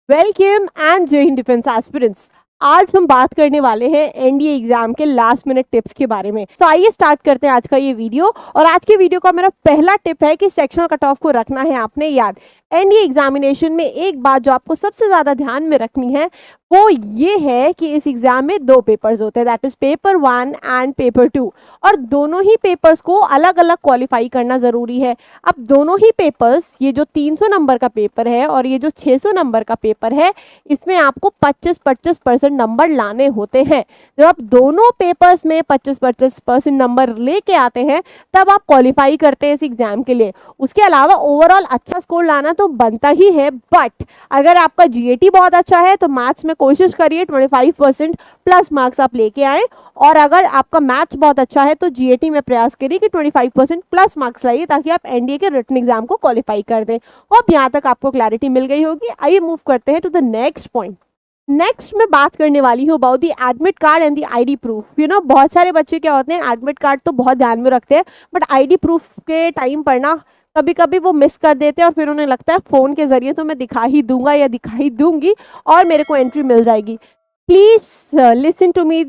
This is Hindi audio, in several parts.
वेलकम एंड जय हिंद डिफेंस एस्पिरेंट्स। आज हम बात करने वाले हैं एनडीए एग्जाम के लास्ट मिनट टिप्स के बारे में। तो आइए स्टार्ट करते हैं आज का ये वीडियो। और आज के वीडियो का मेरा पहला टिप है कि सेक्शनल कट ऑफ को रखना है आपने याद। एनडीए एग्जामिनेशन में एक बात जो आपको सबसे ज्यादा ध्यान में रखनी है वो ये है कि इस एग्जाम में दो पेपर्स होते हैं, that is paper 1 and paper 2। और दोनों ही पेपर्स को अलग अलग क्वालिफाई करना जरूरी है। अब दोनों ही पेपर्स, ये जो 300 नंबर का पेपर है और ये जो 600 नंबर का पेपर है, इसमें आपको 25-25% नंबर लाने होते हैं। जब आप दोनों पेपर्स में 25-25% नंबर लेके आते हैं तब आप क्वालिफाई करते हैं इस एग्जाम के लिए। उसके अलावा ओवरऑल अच्छा स्कोर लाना तो बनता ही है, बट अगर आपका जीएटी बहुत अच्छा है तो मैथ्स में कोशिश करिए 25% प्लस मार्क्स आप लेके आए। और अगर आपका मैथ्स बहुत अच्छा है तो जीएटी में प्रयास करिए कि 25% प्लस मार्क्स लाइए ताकि आप एनडीए के रिटन एग्जाम को क्वालिफाई कर दें। और यहाँ तक आपको क्लैरिटी मिल गई होगी। आइए मूव करते हैं to the next point. Next मैं बात करने वाली हूँ about the admit card and the ID proof. बहुत सारे बच्चे क्या होते हैं, एडमिट कार्ड तो बहुत ध्यान में रखते हैं बट आईडी प्रूफ के टाइम पर ना कभी कभी वो मिस कर देते हैं और फिर उन्हें लगता है फोन के जरिए तो मैं दिखा ही दूंगा या दिखा ही दूंगी और मेरे को एंट्री मिल जाएगी। Please listen to me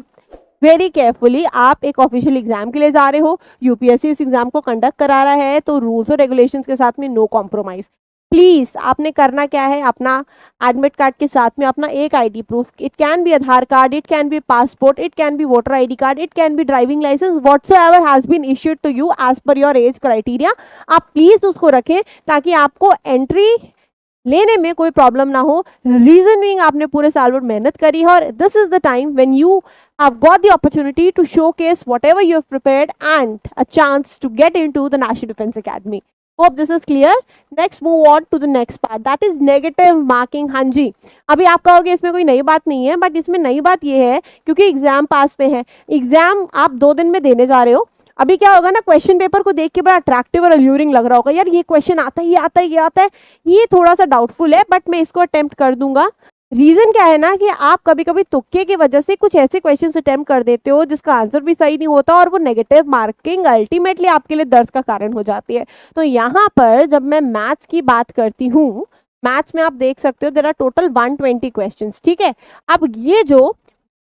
very carefully. आप एक ऑफिशियल एग्जाम के लिए जा रहे हो, यूपीएससी इस एग्जाम को कंडक्ट करा रहा है तो रूल्स और रेगुलेशंस के साथ में नो कॉम्प्रोमाइज। प्लीज आपने करना क्या है, अपना एडमिट कार्ड के साथ में अपना एक ID proof, it can be Aadhaar card, it can be passport, it can be voter ID card, it can be driving licence, whatsoever has been issued to you as per your age criteria. आप प्लीज उसको रखें ताकि आपको एंट्री लेने में कोई प्रॉब्लम ना हो। रीजन बीइंग आपने पूरे साल भर मेहनत करी है और this is the time when you have got the opportunity to showcase whatever you have prepared and a chance to get into the National Defense Academy. Hope this is clear. Next move on to the next part, that is negative marking. हाँ जी, अभी आप कहोगे इसमें कोई नई बात नहीं है, बट इसमें नई बात ये है क्योंकि एग्जाम पास पे है, एग्जाम आप 2 दिन में देने जा रहे हो। अभी क्या होगा ना, क्वेश्चन पेपर को देख के बड़ा अट्रैक्टिव और अल्यूरिंग लग रहा होगा, यार ये क्वेश्चन आता है, ये आता है, ये आता है, ये थोड़ा सा डाउटफुल है बट मैं इसको अटेम्प्ट कर दूंगा। रीजन क्या है ना कि आप कभी कभी तुक्के की वजह से कुछ ऐसे क्वेश्चन अटेम्प्ट कर देते हो जिसका आंसर भी सही नहीं होता और वो नेगेटिव मार्किंग अल्टीमेटली आपके लिए दर्द का कारण हो जाती है। तो यहाँ पर जब मैं मैथ्स की बात करती हूँ, मैथ्स में आप देख सकते हो देयर आर टोटल 120 क्वेश्चंस, ठीक है। अब ये जो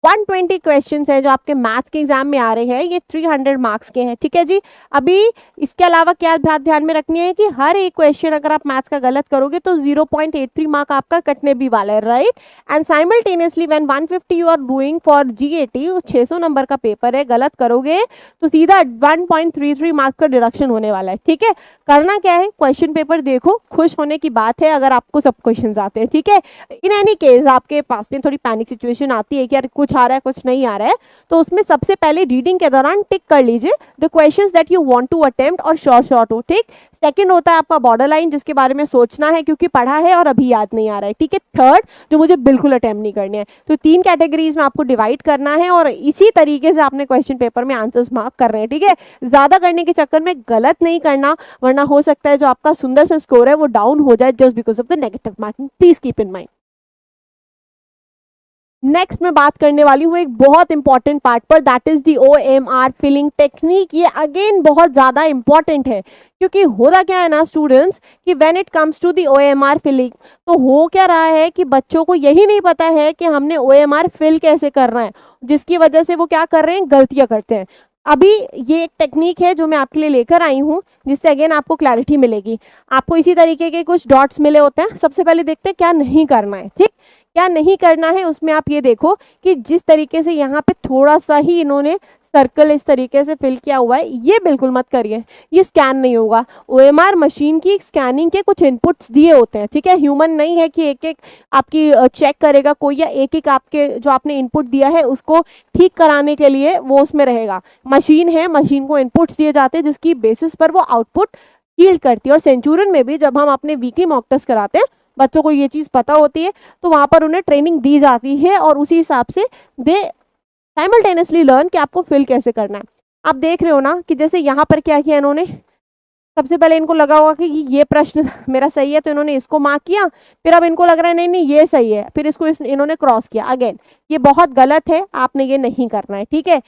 120 क्वेश्चंस है जो आपके मैथ्स के एग्जाम में आ रहे हैं, ये 300 मार्क्स के हैं, ठीक है जी। अभी इसके अलावा क्या बात ध्यान में रखनी है कि हर एक क्वेश्चन अगर आप मैथ्स का गलत करोगे तो 0.83 मार्क आपका कटने भी वाला है, right. And simultaneously when 150 you are doing for GAT, 600 number का पेपर है, गलत करोगे तो सीधा 1.33 मार्क्स का डिडक्शन होने वाला है, ठीक है। करना क्या है, क्वेश्चन पेपर देखो, खुश होने की बात है अगर आपको सब क्वेश्चन आते हैं, ठीक है। इन एनी केस आपके पास में थोड़ी पैनिक सिचुएशन आती है कि यार कुछ आ रहा है कुछ नहीं आ रहा है, तो उसमें सबसे पहले रीडिंग के दौरान टिक कर लीजिए the questions that you want to attempt और शॉर्ट हो, ठीक। सेकंड होता है आपका बॉर्डर लाइन जिसके बारे में सोचना है क्योंकि पढ़ा है और अभी याद नहीं आ रहा है, ठीक है। थर्ड जो मुझे बिल्कुल अटेम्प्ट नहीं करने हैं। तो 3 कैटेगरीज में आपको डिवाइड करना है और इसी तरीके से आपने क्वेश्चन पेपर में आंसर्स मार्क कर रहे हैं, ठीक है। ज्यादा करने के चक्कर में गलत नहीं करना, वरना हो सकता है जो आपका सुंदर सा स्कोर है वो डाउन हो जाए just because of the negative marking. Please keep in mind. Next मैं बात करने वाली हूँ एक बहुत इंपॉर्टेंट पार्ट पर, that is the OMR filling technique. ये अगेन बहुत ज़्यादा इंपॉर्टेंट है क्योंकि होता क्या है ना स्टूडेंट्स कि when it comes to the OMR filling, तो हो क्या रहा है कि बच्चों को यही नहीं पता है कि हमने OMR फिल कैसे करना है, जिसकी वजह से वो क्या कर रहे हैं, गलतियाँ करते हैं। अभी ये एक टेक्निक है जो मैं आपके लिए लेकर आई हूँ जिससे अगेन आपको क्लैरिटी मिलेगी। आपको इसी तरीके के कुछ डॉट्स मिले होते हैं, सबसे पहले देखते हैं क्या नहीं करना है, ठीक। क्या नहीं करना है उसमें आप ये देखो कि जिस तरीके से यहाँ पे थोड़ा सा ही इन्होंने सर्कल इस तरीके से फिल किया हुआ है, ये बिल्कुल मत करिए, ये स्कैन नहीं होगा। OMR मशीन की स्कैनिंग के कुछ इनपुट्स दिए होते हैं, ठीक है। ह्यूमन नहीं है कि एक एक आपकी चेक करेगा कोई या एक एक आपके जो आपने इनपुट दिया है उसको ठीक कराने के लिए वो उसमें रहेगा। मशीन है, मशीन को इनपुट्स दिए जाते हैं जिसकी बेसिस पर वो आउटपुट यील्ड करती है। और सेंचुरियन में भी जब हम अपने वीकली मॉक टेस्ट कराते हैं, बच्चों को ये चीज़ पता होती है तो वहाँ पर उन्हें ट्रेनिंग दी जाती है और उसी हिसाब से दे साइमल्टेनियसली लर्न कि आपको फिल कैसे करना है। आप देख रहे हो ना कि जैसे यहाँ पर क्या किया इन्होंने, सबसे पहले इनको लगा होगा कि ये प्रश्न मेरा सही है तो इन्होंने इसको मार्क किया, फिर अब इनको लग रहा है नहीं नहीं ये सही है, फिर इसको इन्होंने क्रॉस किया। अगेन ये बहुत गलत है, आपने ये नहीं करना है, ठीक है।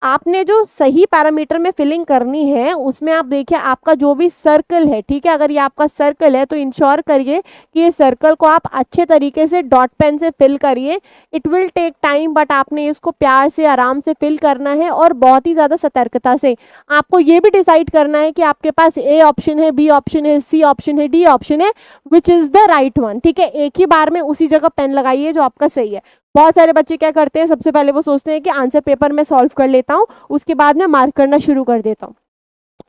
आपने जो सही पैरामीटर में फिलिंग करनी है उसमें आप देखिए आपका जो भी सर्कल है, ठीक है, अगर ये आपका सर्कल है तो इंश्योर करिए कि ये सर्कल को आप अच्छे तरीके से डॉट पेन से फिल करिए। It will take time, but आपने इसको प्यार से आराम से फिल करना है और बहुत ही ज़्यादा सतर्कता से। आपको ये भी डिसाइड करना है कि आपके पास ए ऑप्शन है, बी ऑप्शन है, सी ऑप्शन है, डी ऑप्शन है, which is the right one, ठीक है। एक ही बार में उसी जगह पेन लगाइए जो आपका सही है। बहुत सारे बच्चे क्या करते हैं, सबसे पहले वो सोचते हैं कि आंसर पेपर में सॉल्व कर लेता हूँ, उसके बाद में मार्क करना शुरू कर देता हूँ।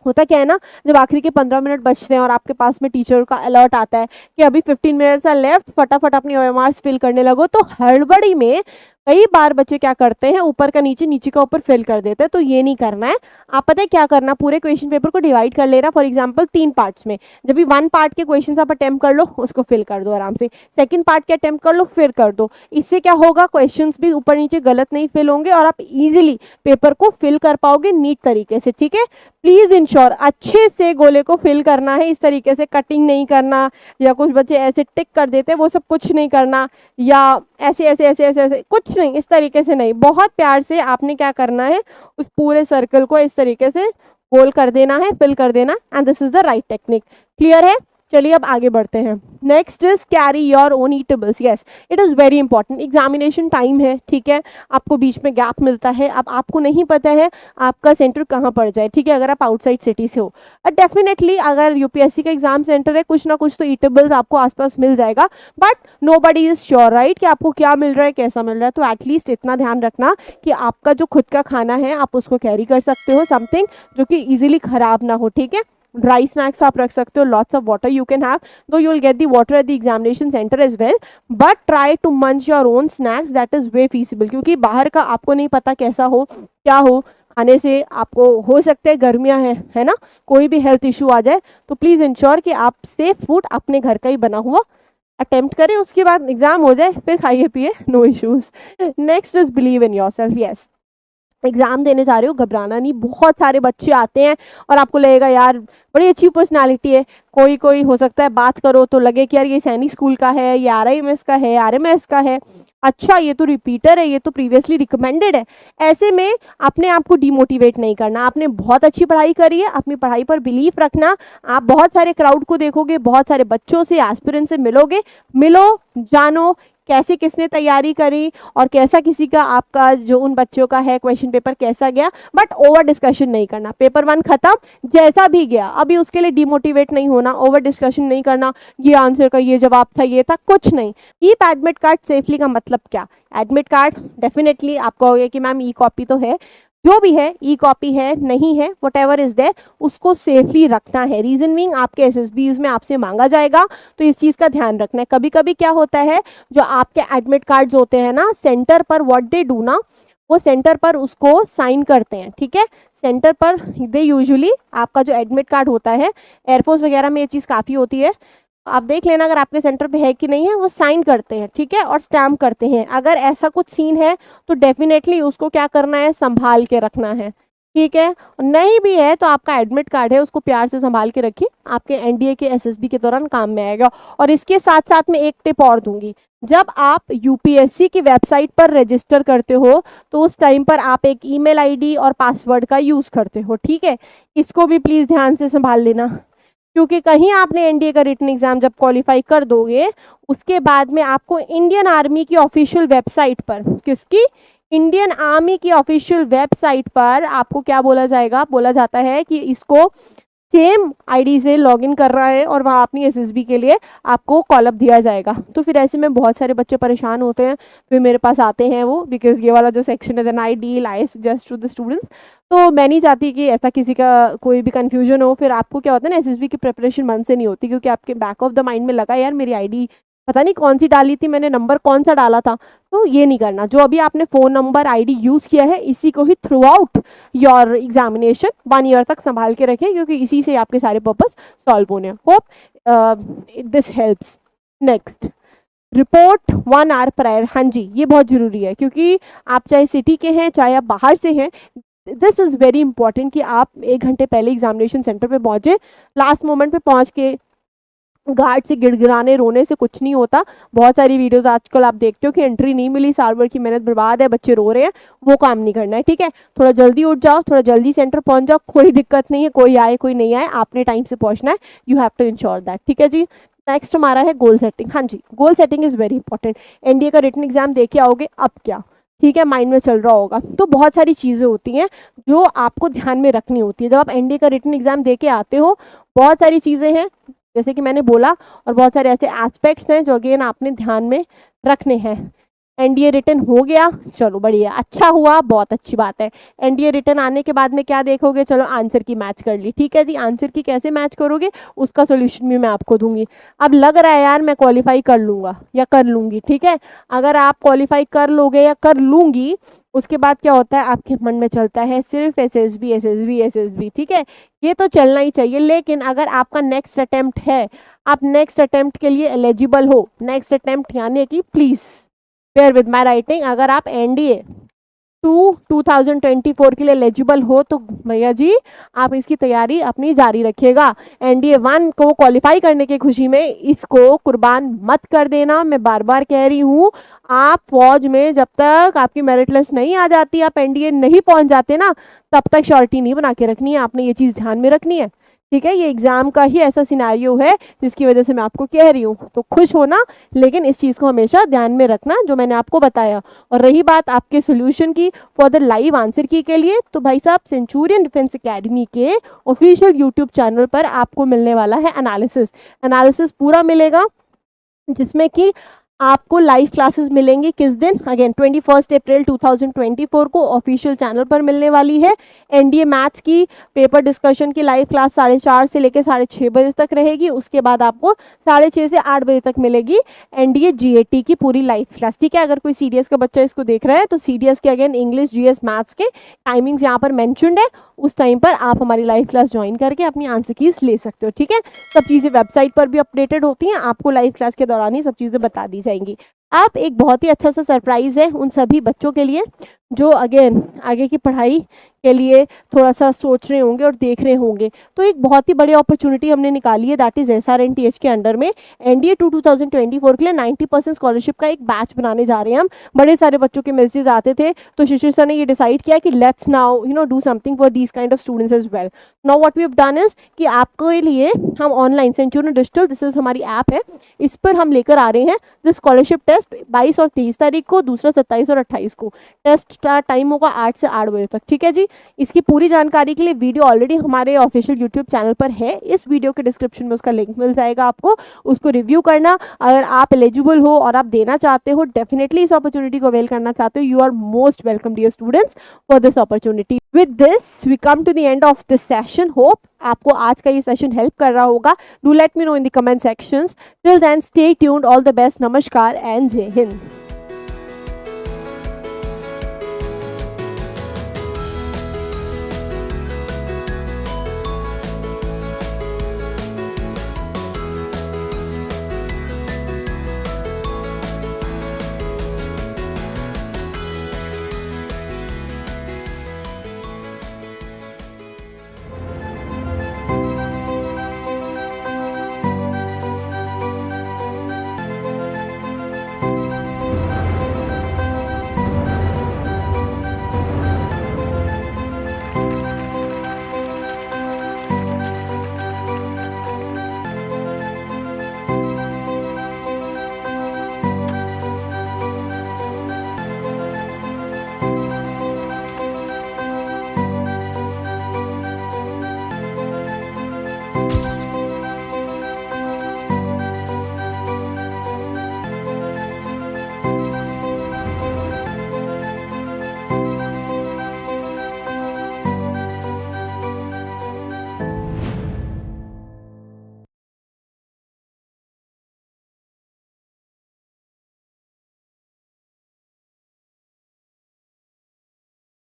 होता क्या है ना, जब आखिरी के 15 मिनट बचते हैं और आपके पास में टीचर का अलर्ट आता है कि अभी 15 मिनट्स आर लेफ्ट, फटाफट अपनी ओएमआर फिल करने लगो, तो हड़बड़ी में कई बार बच्चे क्या करते हैं, ऊपर का नीचे, नीचे का ऊपर फिल कर देते हैं। तो ये नहीं करना है। आप पता है क्या करना, पूरे क्वेश्चन पेपर को डिवाइड कर लेना, फॉर एग्जांपल 3 पार्ट्स में। जब भी 1 पार्ट के क्वेश्चन आप अटेम्प्ट कर लो, उसको फिल कर दो आराम से। सेकंड पार्ट के अटेम्प्ट कर लो, फिर कर दो। इससे क्या होगा, क्वेश्चंस भी ऊपर नीचे गलत नहीं फिल होंगे और आप इजीली पेपर को फिल कर पाओगे नीट तरीके से, ठीक है। प्लीज इंश्योर अच्छे से गोले को फिल करना है, इस तरीके से कटिंग नहीं करना, या कुछ बच्चे ऐसे टिक कर देते हैं, वो सब कुछ नहीं करना, या ऐसे ऐसे ऐसे ऐसे ऐसे कुछ नहीं, इस तरीके से नहीं। बहुत प्यार से आपने क्या करना है, उस पूरे सर्कल को इस तरीके से गोल कर देना है, फिल कर देना, and this is the right technique. Clear है? चलिए अब आगे बढ़ते हैं। Next is carry your own eatables. Yes, it is very important. Examination time है, ठीक है, आपको बीच में गैप मिलता है। अब आपको नहीं पता है आपका सेंटर कहाँ पड़ जाए, ठीक है, अगर आप आउटसाइड सिटी से हो। डेफिनेटली अगर यूपीएससी का एग्जाम सेंटर है, कुछ ना कुछ तो ईटेबल्स आपको आसपास मिल जाएगा, but nobody is sure, right, कि आपको क्या मिल रहा है, कैसा मिल रहा है। तो एटलीस्ट इतना ध्यान रखना कि आपका जो खुद का खाना है आप उसको कैरी कर सकते हो, समथिंग जो कि इजीली खराब ना हो, ठीक है। ड्राई स्नैक्स आप रख सकते हो, lots of water you can have, though you will get the water at the examination centre as well, but try to munch your own snacks, that is way feasible, क्योंकि बाहर का आपको नहीं पता कैसा हो क्या हो, खाने से आपको हो सकता है गर्मियां हैं, है ना, कोई भी हेल्थ इशू आ जाए। तो प्लीज इंश्योर कि आप सेफ फूड अपने घर का ही बना हुआ अटेम्प्ट करें, उसके बाद एग्जाम हो जाए फिर खाइए पिए, no issues. Next is believe in yourself. Yes, exam देने जा रहे हो, घबराना नहीं। बहुत सारे बच्चे आते हैं और आपको लगेगा यार बड़ी अच्छी पर्सनालिटी है, कोई कोई हो सकता है बात करो तो लगे कि यार ये सैनिक स्कूल का है, ये आरआईएमएस का है, आरएमएस का है, अच्छा ये तो रिपीटर है, ये तो प्रीवियसली रिकमेंडेड है। ऐसे में अपने आप को डिमोटिवेट नहीं करना। आपने बहुत अच्छी पढ़ाई करी है, अपनी पढ़ाई पर बिलीफ रखना। आप बहुत सारे क्राउड को देखोगे, बहुत सारे बच्चों से, एस्पिरेंट से मिलोगे, मिलो, जानो कैसे किसने तैयारी करी और कैसा किसी का, आपका जो उन बच्चों का है क्वेश्चन पेपर कैसा गया, बट ओवर डिस्कशन नहीं करना। पेपर 1 खत्म, जैसा भी गया अभी उसके लिए डिमोटिवेट नहीं होना, ओवर डिस्कशन नहीं करना, ये आंसर का ये जवाब था, ये था, कुछ नहीं। कीप एडमिट कार्ड सेफली का मतलब क्या, एडमिट कार्ड डेफिनेटली आप कहोगे कि मैम ई कॉपी तो है, जो भी है, ई कॉपी है नहीं है, वट एवर इज देयर, उसको सेफली रखना है। रीजन मीइंग आपके एसएसबीज में आपसे मांगा जाएगा, तो इस चीज़ का ध्यान रखना है। कभी कभी क्या होता है, जो आपके एडमिट कार्ड्स होते हैं ना, सेंटर पर व्हाट दे डू ना, वो सेंटर पर उसको साइन करते हैं, ठीक है। सेंटर पर दे यूजुअली आपका जो एडमिट कार्ड होता है, एयरफोर्स वगैरह में ये चीज़ काफ़ी होती है, आप देख लेना अगर आपके सेंटर पे है कि नहीं है, वो साइन करते हैं, ठीक है, और स्टैम्प करते हैं। अगर ऐसा कुछ सीन है तो डेफिनेटली उसको क्या करना है, संभाल के रखना है, ठीक है। नहीं भी है तो आपका एडमिट कार्ड है, उसको प्यार से संभाल के रखिए, आपके एनडीए के एसएसबी के दौरान काम में आएगा। और इसके साथ साथ में एक टिप और दूंगी, जब आप यूपीएससी की वेबसाइट पर रजिस्टर करते हो तो उस टाइम पर आप एक ईमेल आईडी और पासवर्ड का यूज़ करते हो, ठीक है, इसको भी प्लीज़ ध्यान से संभाल लेना, क्योंकि कहीं आपने एनडीए का रिटन एग्जाम जब क्वालिफाई कर दोगे, उसके बाद में आपको इंडियन आर्मी की ऑफिशियल वेबसाइट पर, किसकी, इंडियन आर्मी की ऑफिशियल वेबसाइट पर आपको क्या बोला जाएगा, बोला जाता है कि इसको सेम आईडी से लॉगिन कर रहा है और वहाँ अपनी एसएसबी के लिए आपको कॉलअप दिया जाएगा। तो फिर ऐसे में बहुत सारे बच्चे परेशान होते हैं, फिर मेरे पास आते हैं वो, बिकॉज ये वाला जो सेक्शन है, then I deal I suggest to the students. तो मैं नहीं चाहती कि ऐसा किसी का कोई भी कन्फ्यूजन हो। फिर आपको क्या होता है ना, एसएसबी की प्रिपरेशन मन से नहीं होती, क्योंकि आपके बैक ऑफ द माइंड में लगा यार मेरी आईडी पता नहीं कौन सी डाली थी मैंने, नंबर कौन सा डाला था। तो ये नहीं करना, जो अभी आपने फ़ोन नंबर आईडी यूज़ किया है इसी को ही throughout your examination 1 year तक संभाल के रखें, क्योंकि इसी से आपके सारे पर्पस सॉल्व होने। Hope this helps. Next, report 1 hour prior. हाँ जी, ये बहुत ज़रूरी है, क्योंकि आप चाहे सिटी के हैं चाहे आप बाहर से हैं, दिस इज़ वेरी इंपॉर्टेंट कि आप 1 घंटे पहले एग्जामिनेशन सेंटर पे पहुँचे, लास्ट मोमेंट पे पहुँच के गार्ड से गिड़गिड़ाने रोने से कुछ नहीं होता। बहुत सारी वीडियोस आजकल आप देखते हो कि एंट्री नहीं मिली, साल भर की मेहनत बर्बाद है, बच्चे रो रहे हैं, वो काम नहीं करना है, ठीक है। थोड़ा जल्दी उठ जाओ, थोड़ा जल्दी सेंटर पहुंच जाओ, कोई दिक्कत नहीं है, कोई आए कोई नहीं आए, आपने टाइम से पहुंचना है, you have to ensure that, ठीक है जी। नेक्स्ट हमारा है गोल सेटिंग। हाँ जी, goal setting is very important. NDA का रिटन एग्जाम दे के आओगे, अब क्या, ठीक है, माइंड में चल रहा होगा। तो बहुत सारी चीज़ें होती हैं जो आपको ध्यान में रखनी होती है जब आप एनडीए का रिटन एग्जाम दे के आते हो। बहुत सारी चीज़ें हैं जैसे कि मैंने बोला, और बहुत सारे ऐसे एस्पेक्ट्स हैं जो अगेन आपने ध्यान में रखने हैं। एनडीए रिटर्न हो गया, चलो बढ़िया, अच्छा हुआ, बहुत अच्छी बात है। एनडीए रिटर्न आने के बाद में क्या देखोगे, चलो आंसर की मैच कर ली, ठीक है जी। आंसर की कैसे मैच करोगे उसका सोल्यूशन भी मैं आपको दूंगी। अब लग रहा है यार मैं क्वालिफाई कर लूँगा या कर लूँगी, ठीक है। अगर आप क्वालिफाई कर लोगे या कर लूँगी, उसके बाद क्या होता है, आपके मन में चलता है सिर्फ एसएसबी एसएसबी एसएसबी, ठीक है, ये तो चलना ही चाहिए। लेकिन अगर आपका नेक्स्ट अटेम्प्ट है, आप नेक्स्ट अटेम्प्ट के लिए एलिजिबल हो, नेक्स्ट अटेम्प्ट यानी कि please bear with my writing, अगर आप एनडीए 2024 के लिए एलिजिबल हो तो भैया जी आप इसकी तैयारी अपनी जारी रखिएगा। एनडीए 1 को क्वालिफाई करने की खुशी में इसको कुर्बान मत कर देना। मैं बार बार कह रही हूँ, आप फौज में जब तक आपकी मेरिट लिस्ट नहीं आ जाती, आप एनडीए नहीं पहुंच जाते ना, तब तक श्योरिटी नहीं बना के रखनी है, आपने ये चीज़ ध्यान में रखनी है, ठीक है। ये एग्जाम का ही ऐसा सिनेरियो है जिसकी वजह से मैं आपको कह रही हूँ, तो खुश होना, लेकिन इस चीज़ को हमेशा ध्यान में रखना जो मैंने आपको बताया। और रही बात आपके सोल्यूशन की फॉर द लाइव आंसर की के लिए, तो भाई साहब सेंचुरियन डिफेंस एकेडमी के ऑफिशियल यूट्यूब चैनल पर आपको मिलने वाला है एनालिसिस पूरा मिलेगा, जिसमें कि आपको लाइव क्लासेस मिलेंगी। किस दिन, अगेन 21 अप्रैल 2024 को ऑफिशियल चैनल पर मिलने वाली है। एनडीए मैथ्स की पेपर डिस्कशन की लाइव क्लास 4:30 से लेकर 6:30 बजे तक रहेगी। उसके बाद आपको 6:30 से 8 बजे तक मिलेगी एनडीए जीएटी की पूरी लाइव क्लास, ठीक है। अगर कोई सीडीएस का बच्चा इसको देख रहा है तो सीडीएस के अगेन इंग्लिश जीएस मैथ्स के टाइमिंग्स यहाँ पर मैंशनड है, उस टाइम पर आप हमारी लाइव क्लास ज्वाइन करके अपनी आंसर कीज ले सकते हो, ठीक है। सब चीज़ें वेबसाइट पर भी अपडेटेड होती हैं, आपको लाइव क्लास के दौरान ही सब चीज़ें बता दी जाएंगी। आप एक बहुत ही अच्छा सा सरप्राइज है उन सभी बच्चों के लिए जो अगेन आगे की पढ़ाई के लिए थोड़ा सा सोच रहे होंगे और देख रहे होंगे। तो एक बहुत ही बड़ी अपॉर्चुनिटी हमने निकाली है, दैट इज एसआरएनटीएच के अंडर में एनडीए 2024 के लिए 90% स्कॉलरशिप का एक बैच बनाने जा रहे हैं हम। बड़े सारे बच्चों के मैसेजेस आते थे, तो शिशिर सर ने ये डिसाइड किया कि let's now do something for these kind of students as well. Now what we have done is कि आपके लिए हम online Centurion digital, this is हमारी ऐप है, इस पर हम लेकर आ रहे हैं द स्कॉलरशिप टेस्ट 22 और 23 तारीख को, दूसरा 27 और 28 को। टेस्ट का टाइम होगा 8 से 8 बजे तक, ठीक है जी। इसकी पूरी जानकारी के लिए वीडियो ऑलरेडी हमारे ऑफिशियल यूट्यूब चैनल पर है, इस वीडियो के डिस्क्रिप्शन में उसका लिंक मिल जाएगा आपको, उसको रिव्यू करना। अगर आप एलिजिबल हो और आप देना चाहते हो, डेफिनेटली इस अपॉर्चुनिटी को अवेल करना चाहते हो, you are most welcome dear students for this opportunity. With this we come to the end of this session. Hope आपको आज का ये सेशन हेल्प कर रहा होगा। Do let me know in the comment sections. Till then stay tuned, all the best, नमस्कार एंड जय हिंद।